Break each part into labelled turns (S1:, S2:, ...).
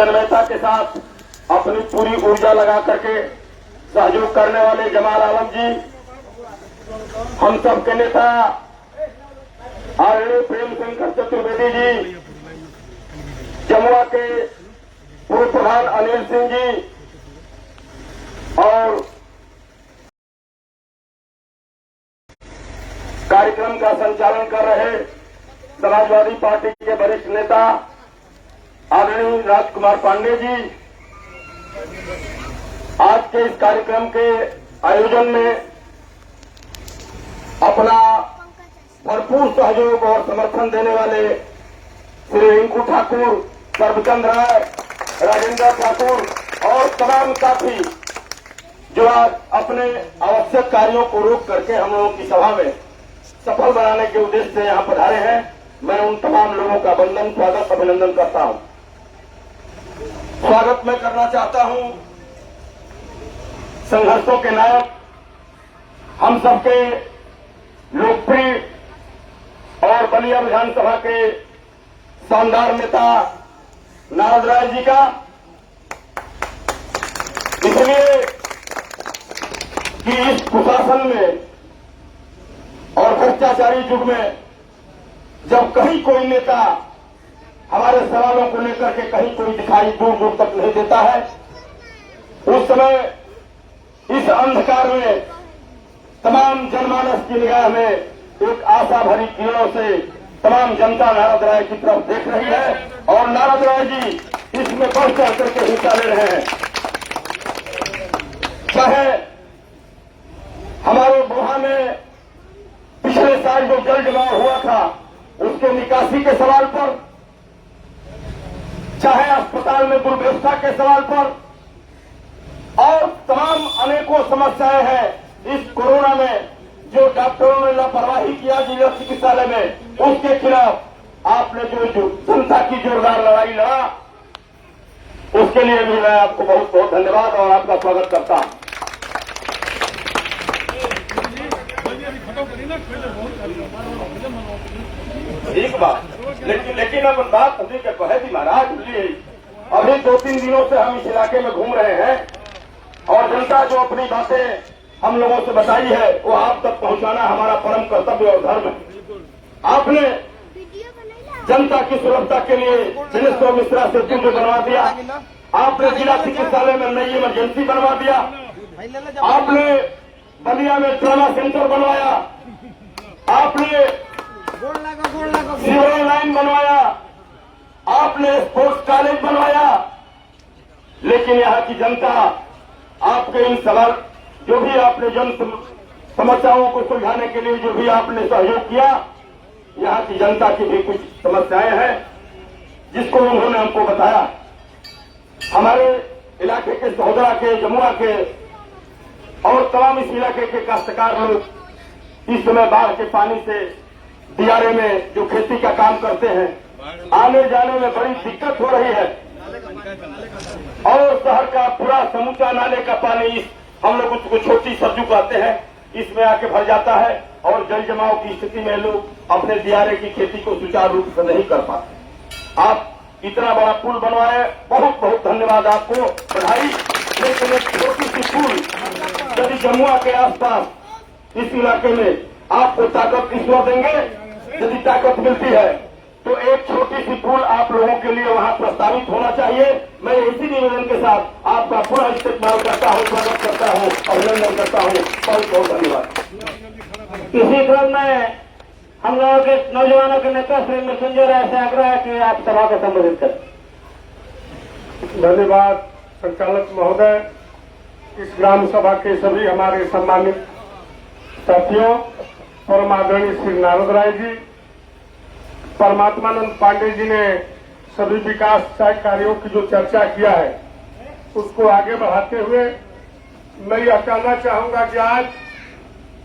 S1: तन्मयता के साथ अपनी पूरी ऊर्जा लगा करके सहयोग करने वाले जमाल आलम जी, हम सब के नेता आदरणीय प्रेम शंकर चतुर्वेदी जी, जमुआ के पूर्व प्रधान अनिल सिंह जी और कार्यक्रम का संचालन कर रहे समाजवादी पार्टी के वरिष्ठ नेता आदरणीय राजकुमार पांडे जी, आज के इस कार्यक्रम के आयोजन में अपना भरपूर सहयोग और समर्थन देने वाले श्री रिंकू ठाकुर, सर्वचंद राय, राजेंद्र ठाकुर और तमाम साथी जो आज अपने आवश्यक कार्यों को रोक करके हम लोगों की सभा में सफल बनाने के उद्देश्य से यहाँ पधारे हैं, मैं उन तमाम लोगों का वंदन, स्वागत, अभिनंदन करता हूँ। स्वागत मैं करना चाहता हूँ संघर्षों के नायक, हम सबके लोकप्रिय और बलिया विधानसभा के शानदार नेता नारद राय जी का, इसलिए कि इस कुशासन में और भ्रष्टाचारी युग में जब कहीं कोई नेता हमारे सवालों को लेकर के कहीं कोई दिखाई दूर दूर तक नहीं देता है, उस समय इस अंधकार में तमाम जनमानस की निगाह में एक आशा भरी किरणों से तमाम जनता नारद राय की तरफ देख रही है और नारद राय जी इसमें बढ़ चढ़ करके हिस्सा ले रहे हैं। चाहे हमारे बोहा में पिछले साल जो जल जमाव हुआ था उसके निकासी के सवाल पर, चाहे अस्पताल में दुर्व्यवस्था के सवाल पर और तमाम अनेकों समस्याएं हैं इस कोरोना में जो डॉक्टरों ने लापरवाही किया जिला चिकित्सालय में, उसके खिलाफ आपने जो जनता की जोरदार लड़ाई लड़ा, उसके लिए भी मैं आपको बहुत बहुत धन्यवाद और आपका स्वागत करता हूं। ठीक बात, लेकिन अब बात अभी के कहे थी महाराज, अभी 2-3 दिनों से हम इस इलाके में घूम रहे हैं और जनता जो अपनी बातें हम लोगों से बताई है वो आप तक पहुंचाना हमारा परम कर्तव्य और धर्म है। आपने जनता की सुरक्षा के लिए दिनेश्वर मिश्रा सेतु जो बनवा दिया, आपने जिला चिकित्सालय में नई इमरजेंसी बनवा दिया, आपने बलिया में ट्रामा सेंटर बनवाया, आपने सीवरेज लाइन बनवाया, आपने स्पोर्ट्स कॉलेज बनवाया, लेकिन यहाँ की जनता आपके इन सवाल जो भी आपने जन समस्याओं को सुलझाने के लिए जो भी आपने सहयोग किया, यहाँ की जनता की भी कुछ समस्याएं हैं जिसको उन्होंने हमको बताया। हमारे इलाके के सहोदरा के, जमुआ के और तमाम इस इलाके के काश्तकार लोग इस समय बाढ़ के पानी से दियारे में जो खेती का काम करते हैं, आने जाने में बड़ी दिक्कत हो रही है और शहर का पूरा समूचा नाले का पानी, हम लोग उसको छोटी सरजू कहते हैं, इसमें आके भर जाता है और जल जमाव की स्थिति में लोग अपने दियारे की खेती को सुचारू रूप से नहीं कर पाते। आप इतना बड़ा पुल बनवाए, बहुत बहुत धन्यवाद आपको, बधाई। लेकिन एक छोटी सी पुल यदि जमुआ के आसपास इस इलाके में आपको ताकत ईश्वर देंगे, यदि ताकत मिलती है तो एक छोटी सी पुल आप लोगों के लिए वहां प्रस्तावित होना चाहिए। मैं इसी निवेदन के साथ आपका पूरा इस्तेमाल करता हूं, स्वागत करता हूं, अभिनंदन करता हूं। बहुत बहुत धन्यवाद।
S2: इसी क्रम में हम लोगों के नौजवानों के नेता श्री मृत्युंजय राय से आग्रह है कि आप सभा को संबोधित करें।
S3: धन्यवाद संचालक महोदय। इस ग्राम सभा के सभी हमारे सम्मानित साथियों, परम आदरणीय श्री नारद राय जी, परमात्मानंद पांडे जी ने सभी विकास कार्यों की जो चर्चा किया है उसको आगे बढ़ाते हुए मैं यह कहना चाहूंगा कि आज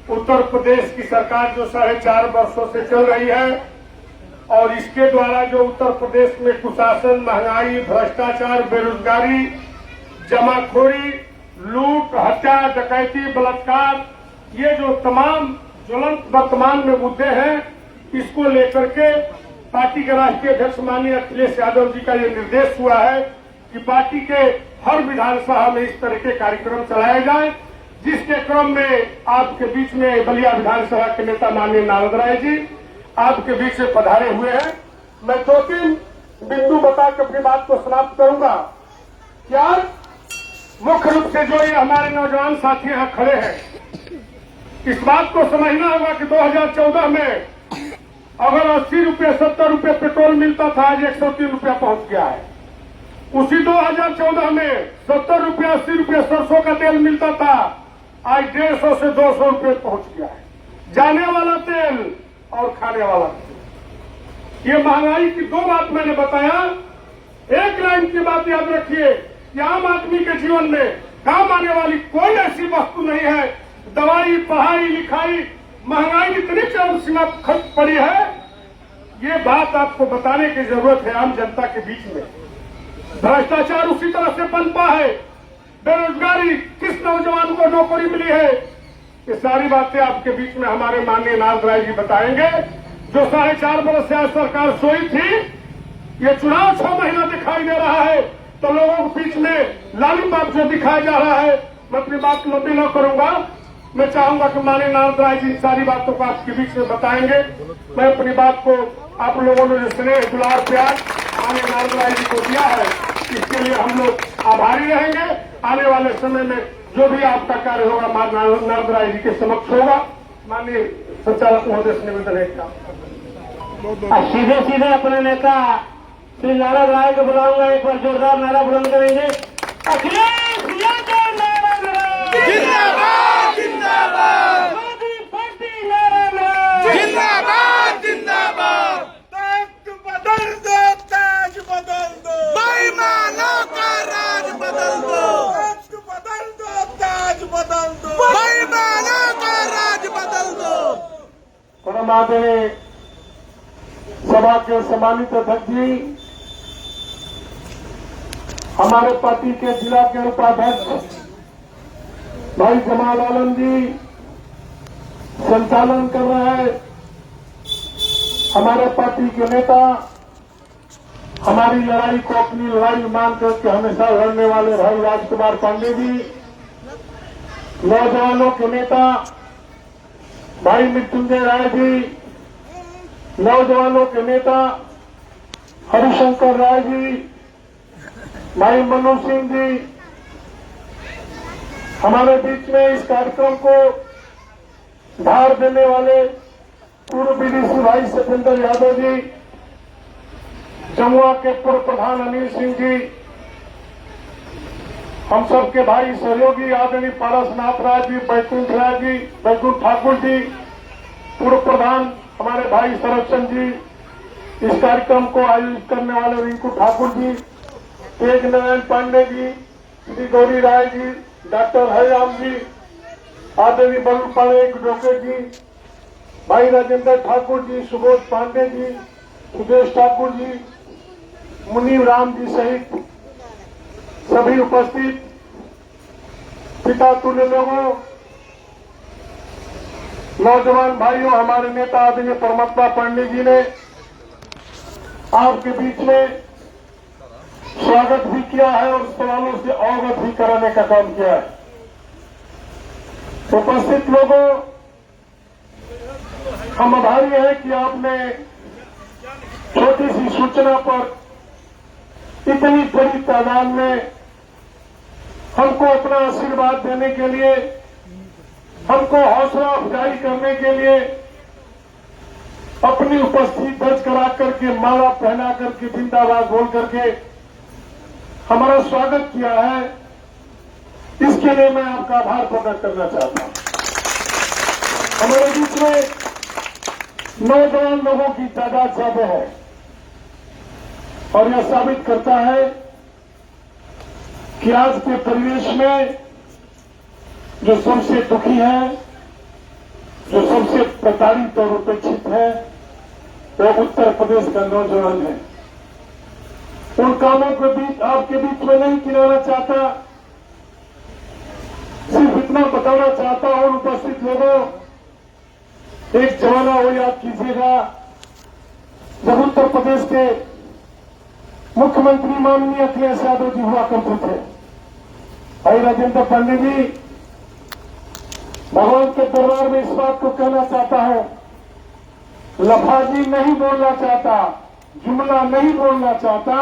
S3: उत्तर प्रदेश की सरकार जो 4.5 वर्षों से चल रही है और इसके द्वारा जो उत्तर प्रदेश में कुशासन, महंगाई, भ्रष्टाचार, बेरोजगारी, जमाखोरी, लूट, हत्या, डकैती, बलात्कार, ये जो तमाम ज्वलंत वर्तमान में मुद्दे हैं, इसको लेकर के पार्टी के राष्ट्रीय अध्यक्ष माननीय अखिलेश यादव जी का ये निर्देश हुआ है कि पार्टी के हर विधानसभा में इस तरह के कार्यक्रम चलाए जाए, जिसके क्रम में आपके बीच में बलिया विधानसभा के नेता माननीय नारद राय जी आपके बीच में पधारे हुए हैं। मैं 2-3 बिंदु बता के अपनी बात को समाप्त करूंगा। क्या मुख्य रूप से जो ये हमारे नौजवान साथी यहाँ खड़े हैं, इस बात को समझना होगा कि 2014 में अगर 80 रुपये 70 रुपये पेट्रोल मिलता था, आज 103 रुपया पहुंच गया है। उसी 2014 में 70 रुपये 80 रुपये सरसों का तेल मिलता था, आज 150 से 200 रुपये पहुंच गया है। जाने वाला तेल और खाने वाला तेल, ये महंगाई की 2 बात मैंने बताया। एक लाइन की बात याद रखिए कि आम आदमी के जीवन में काम आने वाली कोई ऐसी वस्तु नहीं है। दवाई, पढ़ाई, लिखाई, महंगाई इतनी चरम सीमा खर्च पड़ी है, ये बात आपको बताने की जरूरत है आम जनता के बीच में। भ्रष्टाचार उसी तरह से पनपा है, बेरोजगारी, किस नौजवान को नौकरी मिली है, ये सारी बातें आपके बीच में हमारे माननीय नारद राय जी बताएंगे। जो 4.5 बरस से आज सरकार सोई थी, ये चुनाव 6 महीना दिखाई दे रहा है, तो लोगों के बीच में लालीपाप जो दिखाया जा रहा है। मैं अपनी बात लंबी न करूंगा, मैं चाहूंगा कि माननीय नारद राय जी सारी बातों को आपके बीच में बताएंगे। मैं अपनी बात को आप लोगों ने जो स्नेह, दुलार, प्यार माननीय नारद राय जी को दिया है, इसके लिए हम लोग आभारी रहेंगे। आने वाले समय में जो भी आपका कार्य होगा माननीय नारद राय जी के समक्ष होगा। माननीय संचालक महोदय से निवेदन है क्या
S2: सीधे सीधे अपने नेता श्री नारद राय को बुलाऊंगा, एक बार जोरदार नारा बुलंद करेंगे। अखिलेश यादव नारद राय
S4: जिंदाबाद जिंदाबाद
S2: मोदी पार्टी नारद राय
S4: जिंदाबाद जिंदाबाद। ताज बदल दो, ताज बदल दो, बेईमानों का राज बदल दो। ताज बदल दो, ताज बदल दो, बेईमानों का राज बदल दो।
S3: परम आदरणीय सभा के सम्मानित अध्यक्ष जी, हमारे पार्टी के जिला के उपाध्यक्ष भाई जमाल आलम जी संचालन कर रहे हैं, हमारे पार्टी के नेता, हमारी लड़ाई को अपनी लड़ाई मान करके हमेशा लड़ने वाले भाई राजकुमार पांडे जी, नौजवानों के नेता भाई मृत्युंजय राय जी, नौजवानों के नेता हरिशंकर राय जी, भाई मनु सिंह जी, हमारे बीच में इस कार्यक्रम को धार देने वाले पूर्व विदेशी भाई सत्येंद्र यादव जी, जमुआ के पूर्व प्रधान अनिल सिंह जी, हम सबके भाई सहयोगी आदरणीय पारसनाथ राय जी, बैकुंठ राय जी, बैकुंठ ठाकुर जी, पूर्व प्रधान हमारे भाई संरक्षण जी, इस कार्यक्रम को आयोजित करने वाले रिंकू ठाकुर जी, तेज नारायण पांडे जी, श्री गौरी राय जी, डॉक्टर हरिराम जी, आदरणीय बल्लभ पांडे डोके जी, भाई राजेंद्र ठाकुर जी, सुबोध पांडे जी, सुदेश ठाकुर जी, मुनीम राम जी सहित सभी उपस्थित पिता तुल्य लोगों, नौजवान भाइयों, हमारे नेता आदरणीय परमात्मा पांडे जी ने आपके बीच में स्वागत भी किया है और सवालों से अवगत भी कराने का काम किया है। उपस्थित लोगों, हम आभारी हैं कि आपने छोटी सी सूचना पर इतनी बड़ी तादाद में हमको अपना आशीर्वाद देने के लिए, हमको हौसला अफजाई करने के लिए अपनी उपस्थिति दर्ज करा करके, माला पहना करके, जिंदाबाद बोल करके हमारा स्वागत किया है। इसके लिए मैं आपका आभार प्रकट करना चाहता हूं। हमारे बीच में नौजवान लोगों की तादाद ज्यादा है और यह साबित करता है कि आज के परिवेश में जो सबसे दुखी है, जो सबसे प्रताड़ित और उपेक्षित है, वो उत्तर प्रदेश का नौजवान है। उन कामों के बीच आपके बीच में नहीं गिनाना चाहता, सिर्फ इतना बताना चाहता हूं उपस्थित लोगों, एक जमाना वो याद कीजिएगा जब उत्तर प्रदेश के मुख्यमंत्री माननीय अखिलेश यादव जी हुआ करते थे। भाई राजेंद्र पांडे जी भगवान के दरबार में इस बात को कहना चाहता है, लफाजी नहीं बोलना चाहता, जुमला नहीं बोलना चाहता।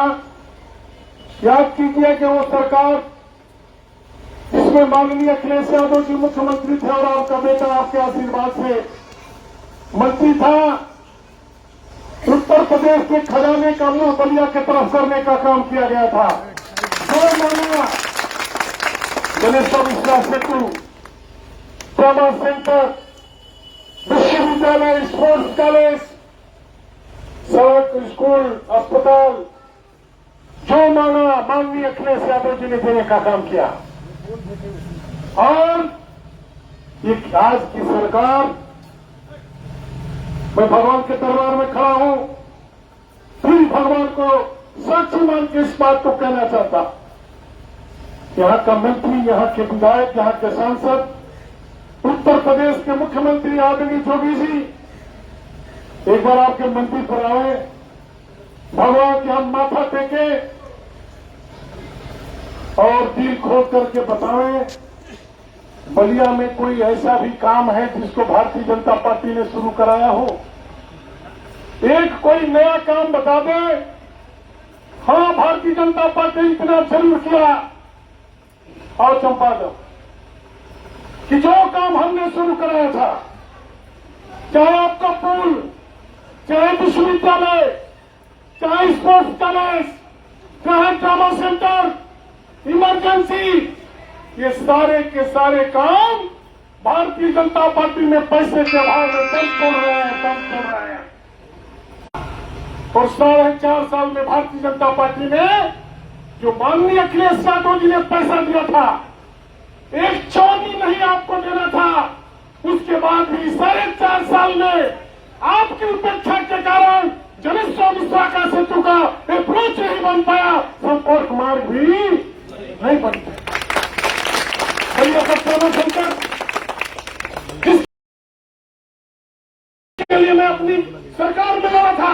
S3: याद कीजिए कि वो सरकार जिसमें माननीय अखिलेश यादव जी मुख्यमंत्री थे और आपका बेटा आपके आशीर्वाद से मंत्री था, उत्तर प्रदेश के खजाने का मुंह बलिया की तरफ करने का काम किया गया था। 2 महीना गणेश मिश्रा सेतु, ट्रॉमा सेंटर, विश्वविद्यालय, स्पोर्ट्स कॉलेज, सड़क, स्कूल, अस्पताल, जो मांगा माननीय अखिलेश यादव जी ने देने का काम किया। और ये आज की सरकार, मैं भगवान के दरबार में खड़ा हूं, फिर भगवान को साक्षी मान के इस बात को कहना चाहता, यहां का मंत्री, यहां के विधायक, यहां के सांसद, उत्तर प्रदेश के मुख्यमंत्री आदरणीय जोगी जी एक बार आपके मंत्री पर आए, भगवान के हम माथा टेके और दिल खोल करके बताएं, बलिया में कोई ऐसा भी काम है जिसको भारतीय जनता पार्टी ने शुरू कराया हो। एक कोई नया काम बता दे, हाँ भारतीय जनता पार्टी इतना जरूर किया। और चंपा दो कि जो काम हमने शुरू कराया था, चाहे आपका पुल, चाहे विश्वविद्यालय, चाहे स्पोर्ट्स कॉलेज, चाहे ट्रॉमा सेंटर, इमरजेंसी, ये सारे के सारे काम भारतीय जनता पार्टी में पैसे के अभाव में दम तोड़ रहे हैं। और 4.5 साल में भारतीय जनता पार्टी ने जो माननीय अखिलेश यादव जी ने पैसा दिया था, 1 चौनी नहीं आपको देना था, उसके बाद भी 4.5 साल में आपकी उपेक्षा के कारण गणेश मिश्रा का सेतु का एक ब्रिज नहीं बन पाया, संपर्क मार्ग भी नहीं बन पाया। भैया ट्रॉमा सेंटर के लिए मैं अपनी सरकार में लड़ा था,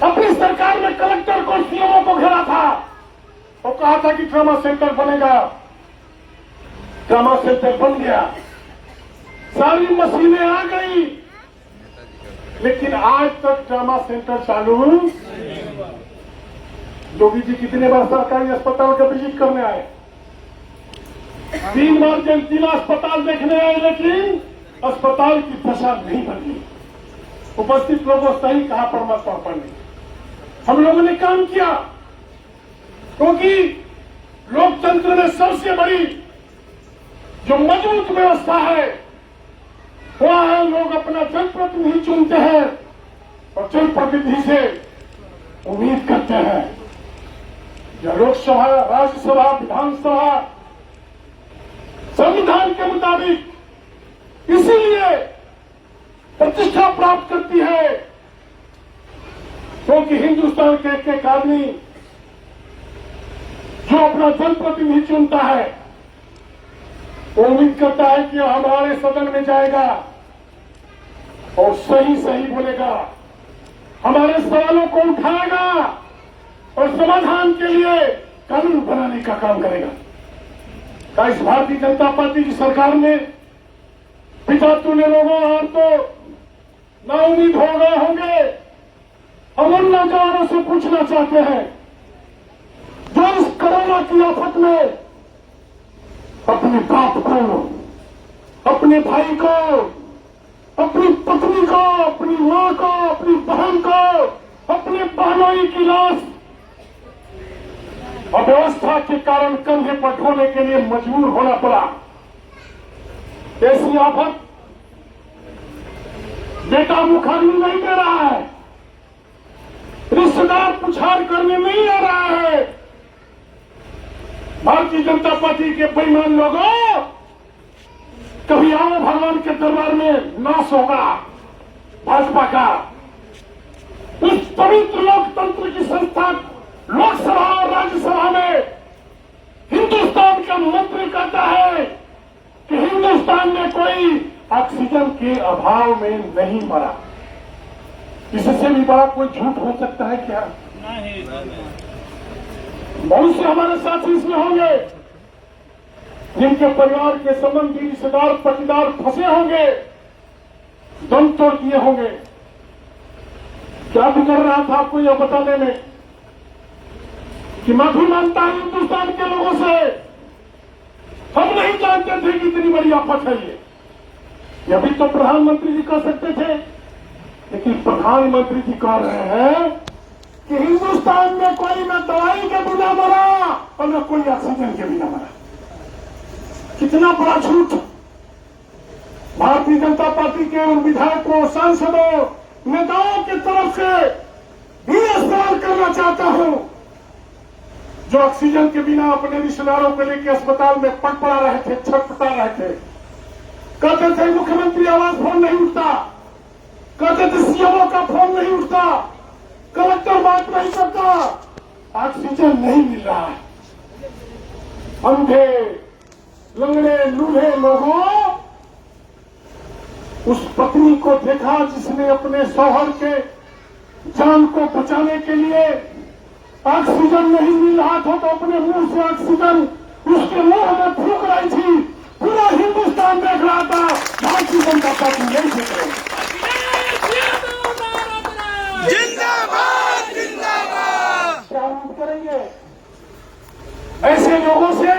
S3: अपनी सरकार में कलेक्टर को, सीएमओ को घेरा था और कहा था कि ट्रॉमा सेंटर बनेगा। ट्रॉमा सेंटर बन गया, सारी मशीनें आ गई, लेकिन आज तक ट्रॉमा सेंटर चालू। जोगी जी कितने बार सरकारी अस्पताल का विजिट करने आए, 3 बार जिला अस्पताल देखने आए, लेकिन अस्पताल की दशा नहीं बनी। उपस्थित लोगों सही कहा परमात्मा पांडे, हम लोगों ने काम किया, क्योंकि लोकतंत्र में सबसे बड़ी जो मजबूत व्यवस्था है वह है लोग अपना जनप्रतिनिधि चुनते हैं और जनप्रतिनिधि से उम्मीद करते हैं। या लोकसभा, राज्यसभा, विधानसभा संविधान के मुताबिक इसीलिए प्रतिष्ठा प्राप्त करती है, क्योंकि हिंदुस्तान के एक आदमी जो अपना जनप्रतिनिधि चुनता है वो उम्मीद करता है कि हमारे सदन में जाएगा और सही सही बोलेगा, हमारे सवालों को उठाएगा और समाधान के लिए कानून बनाने का काम करेगा। क्या इस भारतीय जनता पार्टी की सरकार में पिता तुल्य लोगों हम तो नाउम्मीद हो गए होंगे। हम उन नौजवानों से पूछना चाहते हैं जो इस कोरोना की आफत में अपने बाप को, अपने भाई को, अपनी पत्नी को, अपनी मां को, अपनी बहन को, अपने बहनोई की लाश अव्यवस्था के कारण कंधे पर ढोने के लिए मजबूर होना पड़ा। ऐसी आफत बेटा मुखाग्नि नहीं दे रहा है, रिश्तेदार पुछाड़ करने नहीं आ रहा है। भारतीय जनता पार्टी के बेईमान लोगों, कभी आओ भगवान के दरबार में नाश होगा भाजपा का। उस पवित्र लोकतंत्र की संस्था लोकसभा और राज्यसभा में हिंदुस्तान का मंत्री कहता है कि हिंदुस्तान में कोई ऑक्सीजन के अभाव में नहीं मरा। इससे भी बड़ा कोई झूठ हो सकता है क्या? बहुत से हमारे साथी इसमें होंगे जिनके परिवार के संबंधी, रिश्तेदार, पटीदार फंसे होंगे, दम तोड़ दिए होंगे। क्या गुजर रहा था आपको यह बताने में कि माफी मांगता हूं हिंदुस्तान के लोगों से। हम नहीं जानते थे कि इतनी बड़ी आफत है ये भी तो प्रधानमंत्री जी कह सकते थे, लेकिन प्रधानमंत्री जी कह रहे हैं कि हिंदुस्तान में कोई न दवाई के बिना मरा और न कोई ऑक्सीजन के बिना मरा। कितना बड़ा झूठ! भारतीय जनता पार्टी के उन विधायकों, सांसदों, नेताओं की तरफ से भी सवाल करना चाहता हूं जो ऑक्सीजन के बिना अपने रिश्तेदारों को लेकर अस्पताल में पटपड़ा रहे थे, छटपटा रहे थे। कहते थे मुख्यमंत्री आवास फोन नहीं उठता, कहते थे सीएमओ का फोन नहीं उठता, कलेक्टर बात नहीं करता, ऑक्सीजन नहीं मिल रहा है। अंधे, लंगड़े, लूल्हे लोगों उस पत्नी को देखा जिसने अपने शौहर के जान को बचाने के लिए ऑक्सीजन नहीं मिल रहा था तो अपने मुंह से ऑक्सीजन उसके मुंह में फूंक रही थी। पूरा हिंदुस्तान देख रहा था, भारतीय जनता पार्टी नहीं देख रही।
S4: जिंदाबाद जिंदाबाद।
S3: क्या हम करेंगे ऐसे लोगों से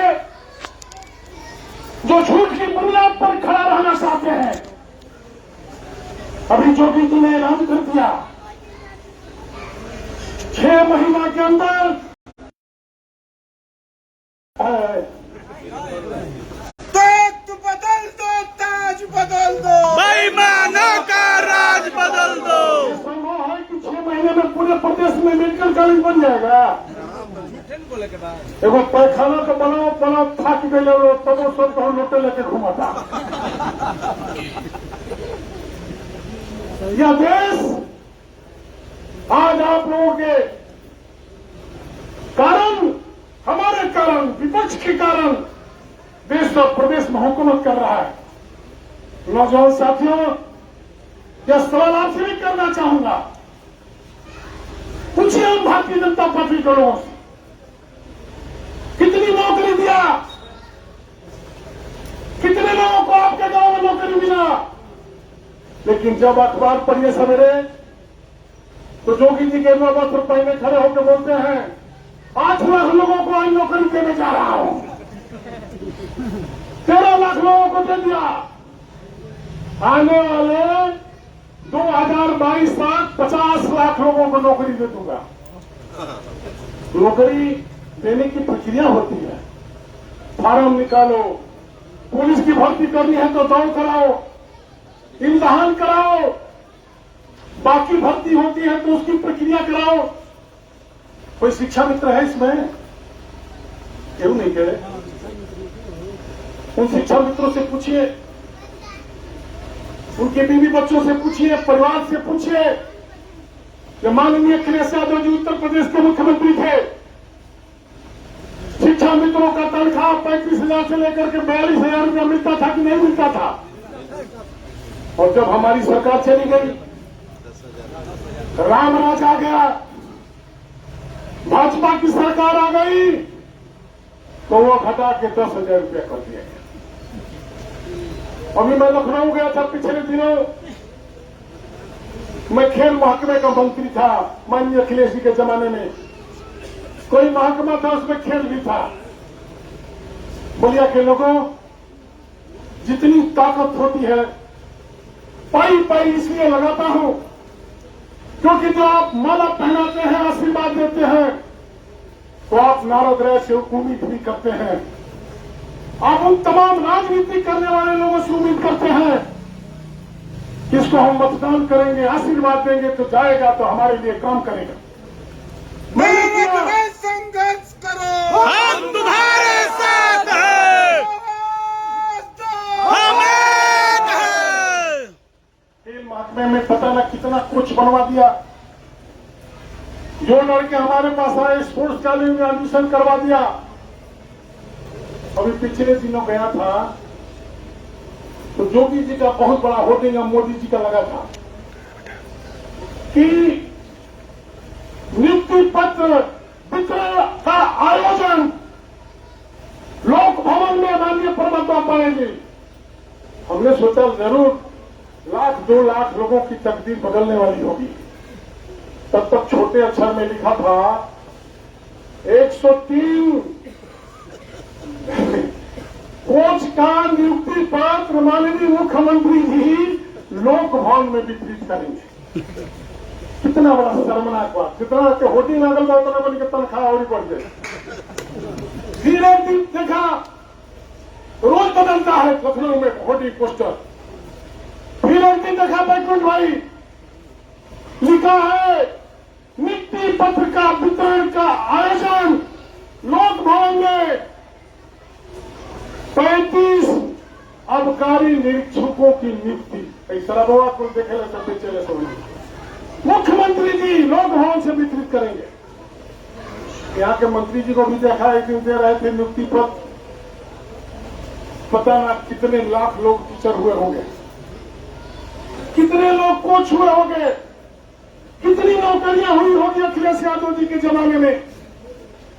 S3: जो झूठ की बुनियाद पर खड़ा रहना चाहते हैं? अभी योगी जी ने ऐलान कर दिया 6 महीना के अंदर
S4: तख्त बदल दो, ताज बदल दो, बेईमानों का राज बदल दो।
S3: संभव है कि 6 महीने में पूरे प्रदेश में मेडिकल कॉलेज बन जाएगा। एगो पैखाना तो बनाओ थक गए तब वो सब कहो लोटे लेके घुमाता। यह देश आज आप लोगों के कारण, हमारे कारण, विपक्ष के कारण देश और प्रदेश में हुकूमत कर रहा है। नौजवान साथियों, यह सवाल आपसे भी करना चाहूंगा, पूछिए हम भारतीय जनता पार्टी के लोगों से कितनी नौकरी दिया, कितने लोगों को आपके गांव में नौकरी मिला। लेकिन जब अखबार पढ़िए सवेरे तो जोगी जी के वस्त्र पहने खड़े होकर बोलते हैं 8 लाख लोगों को आज नौकरी देने जा रहा हूं, 13 लाख लोगों को दे दिया। आने वाले 2022 तक 50 लाख लोगों को नौकरी दे दूंगा। नौकरी देने की प्रक्रिया होती है, फार्म निकालो, पुलिस की भर्ती करनी है तो दौड़ कराओ, इम्तिहान कराओ, बाकी भर्ती होती है तो उसकी प्रक्रिया कराओ। कोई शिक्षा मित्र है इसमें? क्यों नहीं कहे? उन शिक्षा मित्रों से पूछिए, उनके बीवी बच्चों से पूछिए, परिवार से पूछिए। कि माननीय अखिलेश यादव जी उत्तर प्रदेश के मुख्यमंत्री थे, शिक्षा मित्रों का तनख्वाह 35,000 से लेकर के 42,000 रुपया मिलता था कि नहीं मिलता था? और जब हमारी सरकार चली गई, राम राज आ गया, भाजपा की सरकार आ गई, तो वो घटा के 10,000 रुपया कर दिया गया। अभी मैं लखनऊ गया था पिछले दिनों, मैं खेल महकमे का मंत्री था माननीय अखिलेश जी के जमाने में। कोई महकमा था उसमें खेल भी था। बलिया के लोगों, जितनी ताकत होती है पाई पाई इसलिए लगाता हूं क्योंकि जो आप माला पहनाते हैं, आशीर्वाद देते हैं, तो आप नारद राय से उम्मीद भी करते हैं। आप उन तमाम राजनीति करने वाले लोगों से उम्मीद करते हैं कि इसको हम मतदान करेंगे, आशीर्वाद देंगे तो जाएगा, तो हमारे लिए काम करेगा।
S4: मेहनत में संघर्ष करो, हम तुम्हारे साथ हैं, हम एक हैं।
S3: खेल महकमे में पता न कितना कुछ बनवा दिया। जो लड़के हमारे पास आए स्पोर्ट्स कॉलेज में एडमिशन करवा दिया। अभी पिछले दिनों गया था तो योगी जी का बहुत बड़ा होर्डिंग मोदी जी का लगा था। कि नियुक्ति पत्र वितरण का आयोजन लोक भवन में माननीय परमात्मा पाएंगे। हमने सोचा जरूर 1-2 लाख लोगों की तकदीर बदलने वाली होगी। तब तक छोटे अक्षर में लिखा था 103 कोच का नियुक्ति पत्र माननीय मुख्यमंत्री जी लोक भवन में वितरित करेंगे। कितना बड़ा शर्मनाक बात, जितना के होर्डिंग लागल बा उतना बन के तनख्वाह और बढ़ जाए। फिर एक दिन देखा रोज बदलता है लखनऊ में होर्डिंग पोस्टर। फिर एक दिन देखा बैकुंठ भाई लिखा है नियुक्ति पत्र का वितरण का आयोजन लोक भवन में 35 अबकारी निरीक्षकों की नियुक्ति। ऐसा बाबा को देखे सब चले तो मुख्यमंत्री जी लोक भवन से वितरित करेंगे। यहाँ के मंत्री जी को भी देखा, एक दिन दे रहे थे नियुक्ति पत्र। पता ना कितने लाख लोग टीचर हुए होंगे, कितने लोग कोच हुए होंगे, कितनी नौकरियां हुई होगी अखिलेश यादव जी के जमाने में,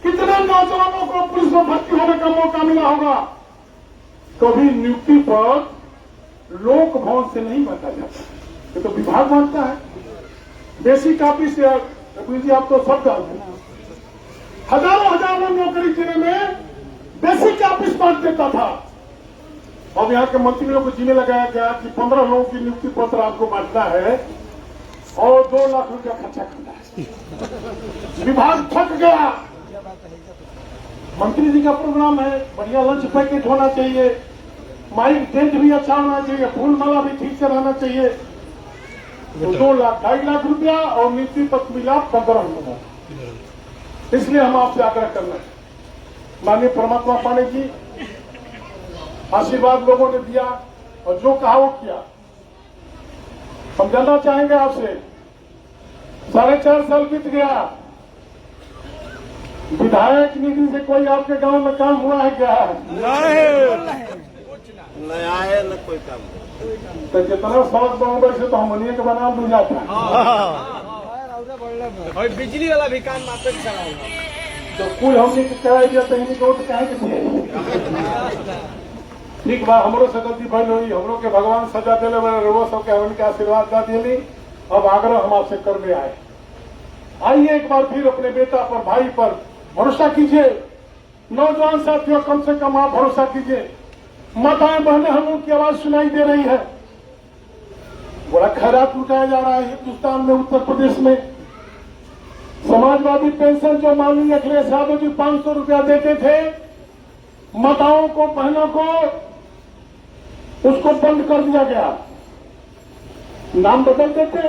S3: कितने नौजवानों को पुलिस में भर्ती होने का मौका मिला होगा। कभी नियुक्ति पर लोक भवन से नहीं बांटा जाता, ये तो विभाग बांटता है। बेसिक ऑफिस से जी आप तो सब जानते हैं, हजारों नौकरी देने में बेसिक ऑफिस बांट देता था। अब यहाँ के मंत्रियों को जिम्मे लगाया गया कि 15 लोगों की नियुक्ति पत्र आपको बांटना है और 2 लाख रुपया खर्चा करना है। विभाग थक गया। मंत्री जी का प्रोग्राम है, बढ़िया लंच पैकेट होना चाहिए, माइक टेंट भी अच्छा होना चाहिए, फूल माला भी ठीक से रहना चाहिए। तो 2 लाख 2.5 लाख रुपया और नियुक्ति पत्र मिला 15 लोग। इसलिए हम आपसे आग्रह करना है, माननीय परमात्मा पाने की आशीर्वाद लोगों ने दिया और जो कहा वो किया। हम जानना चाहेंगे आपसे, 4.5 साल बीत गया, विधायक निधि से कोई आपके गांव में काम हुआ है क्या?
S4: नहीं आए न कोई काम।
S3: तो जितना सड़क बनोगे से तो हमनिए के बना दूं जाता है।
S2: और बिजली वाला भी काम मात्र चला
S3: तो कुल हमने कराई दिया तो इन्हीं को कहे के ठीक बा, हमरो से गलती भइल हुई, हमरो के भगवान सजा दिले बड़े रोगो सबके हमन के आशीर्वाद दा दिली। अब आग्रह हम आपसे करने आए, आइए एक बार फिर अपने बेटा पर भाई पर भरोसा कीजिए। नौजवान साथियों कम से कम आप भरोसा कीजिए। माताएं बहनें हम लोग की आवाज सुनाई दे रही है। बड़ा खैरात लुटाया जा रहा है हिंदुस्तान में, उत्तर प्रदेश में। समाजवादी पेंशन जो माननीय अखिलेश यादव जी 500 रुपया देते थे माताओं को, बहनों को, उसको बंद कर दिया गया। नाम बदल देते,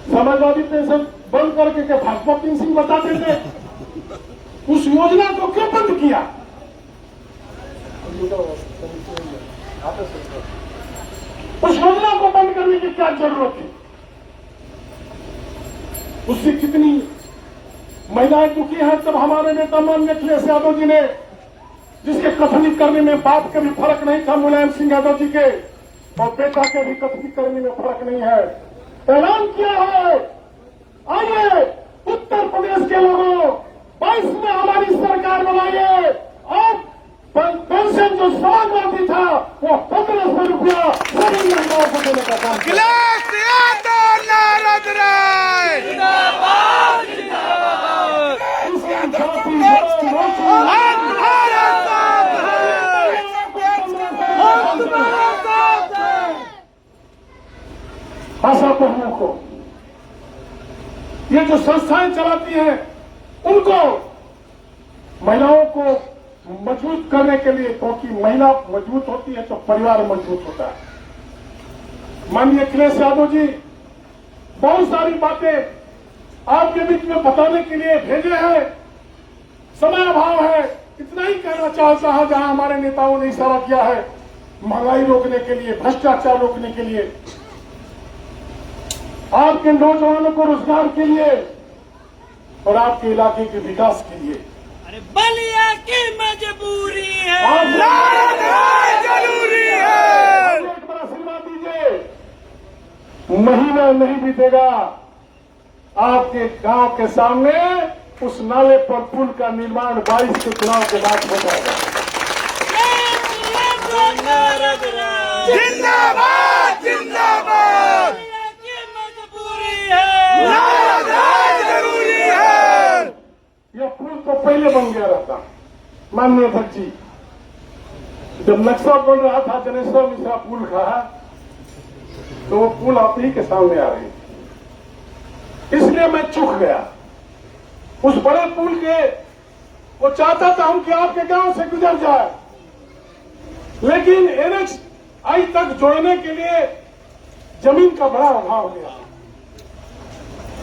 S3: समाजवादी पेंशन बंद करके के भाजपा पेंशन बताते थे। उस योजना को क्यों बंद किया? उस योजना को बंद करने की क्या जरूरत थी? उससे कितनी महिलाएं दुखी हैं। तब हमारे नेता माननीय अखिलेश यादव जी ने, जिसके कथनित करने में बाप के भी फर्क नहीं था मुलायम सिंह यादव जी के, और बेटा के भी कथनित करने में फर्क नहीं है, ऐलान किया है। आइए उत्तर प्रदेश के लोगों, 22 में हमारी सरकार बनाइए और पेंशन जो समाजवादी था वो 1500 रुपया सभी महिलाओं को देने का काम किया। आशा बहनों को, ये जो संस्थाएं चलाती हैं उनको, महिलाओं को मजबूत करने के लिए, क्योंकि महिला मजबूत होती है तो परिवार मजबूत होता है। माननीय अखिलेश यादव जी बहुत सारी बातें आपके बीच में बताने के लिए भेजे हैं। समय अभाव है, इतना ही कहना चाहता है जहां हमारे नेताओं ने इशारा किया है महंगाई रोकने के लिए, भ्रष्टाचार रोकने के लिए, आपके नौजवानों को रोजगार के लिए और आपके इलाके के विकास के लिए।
S2: अरे बलिया की मजबूरी है,
S4: जरूरी है।
S3: एक बड़ा आशीर्वाद दीजिए। महीना नहीं बीतेगा, आपके गांव के सामने उस नाले पर पुल का निर्माण 22 के चुनाव के बाद हो जाएगा।
S4: जिंदाबाद जिंदाबाद, नाराज जरूरी है।
S3: यह पुल तो पहले बन गया रहता। माननीय अध्यक्ष जी, जब नक्शा बन रहा था जनेश्वर मिश्रा पुल का, तो वो पुल आप ही के सामने आ रही, इसलिए मैं चूक गया। उस बड़े पुल के वो चाहता था हम कि आपके गांव से गुजर जाए, लेकिन NHI तक जोड़ने के लिए जमीन का बड़ा अभाव हो गया।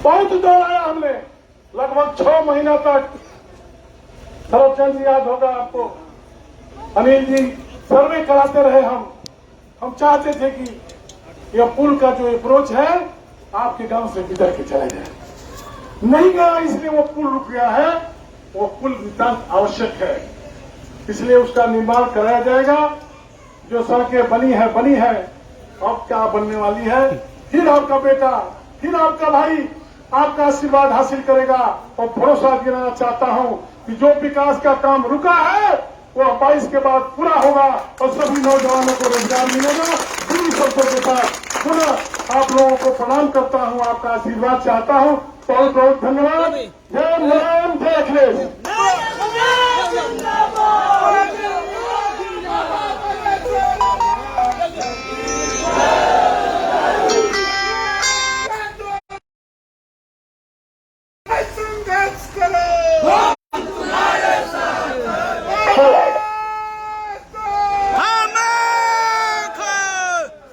S3: बहुत दौड़ाया हमने, लगभग 6 महीना तक। सरपंच जी याद होगा आपको, अनिल जी सर्वे कराते रहे हम चाहते थे कि यह पुल का जो अप्रोच है आपके गांव से गुजर के चला जाए। नहीं गया, इसलिए वो पुल रुक गया है। वो पुल नितांत आवश्यक है, इसलिए उसका निर्माण कराया जाएगा। जो सड़कें बनी है, अब क्या बनने वाली है। फिर आपका बेटा, फिर आपका भाई आपका आशीर्वाद हासिल करेगा। और भरोसा दिलाना चाहता हूं कि जो विकास का काम रुका है वो 22 के बाद पूरा होगा और सभी नौजवानों को रोजगार मिलेगा। पूरी शब्दों के साथ पुनः आप लोगों को प्रणाम करता हूं, आपका आशीर्वाद चाहता हूं। बहुत बहुत धन्यवाद। जय राम, जय अखिलेश।